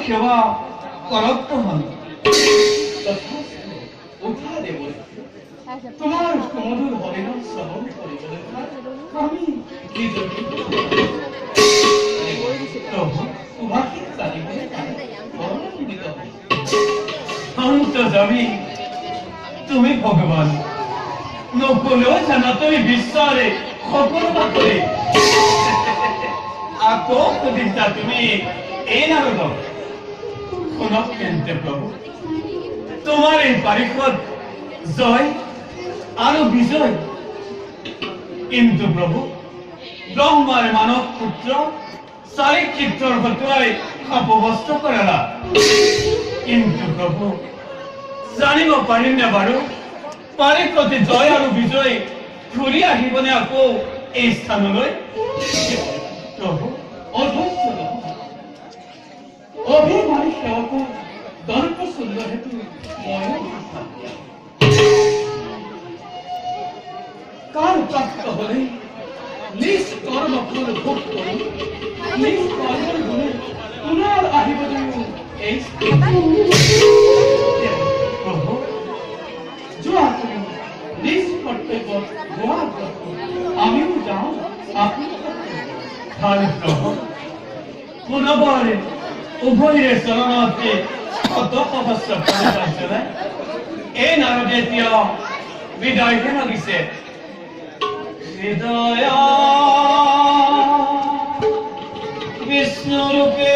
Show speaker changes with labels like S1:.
S1: সেবা করত হন উঠা দেব তোমার সুমধুর হরিনাম শ্রবণ করি বলে আমি তোমাকে চালিবে অন্ত যাবি তুমি ভগবান নকলেও জানা তুমি বিশ্বারে সকল করে আকৌ প্রতিষ্ঠা তুমি এই নারদ শুনক কেন্দ্রে প্রভু তোমার এই পারিষদ জয় আর বিজয় কিন্তু প্রভু ব্রহ্মার মানব পুত্র চারিক চিত্রর হতুয়াই অপবস্ত করালা কিন্তু প্রভু জানিব পাৰিম নে বাৰু পাৰি প্ৰতি জয় আৰু বিজয় ঘূৰি আহিবনে আকৌ এই স্থানলৈ প্রভু অধৈর্য অভিমানী সেবক দর্প সুন্দর হেতু কার প্রাপ্ত হলে নিজ কর্ম ফল ভোগ করুন নিজ কর্মের গুণে পুনর আহিব এই প্রভু জোয়া তুমি নিজ কর্তব্য গোয়া আমিও যাও আপনি প্রভু পুনবারে উভয়ের শরণার্থে কত তপস্যা করে এই নারদে এতিয়া বিদায়হে লাগিছে হৃদয় বিষ্ণু রূপে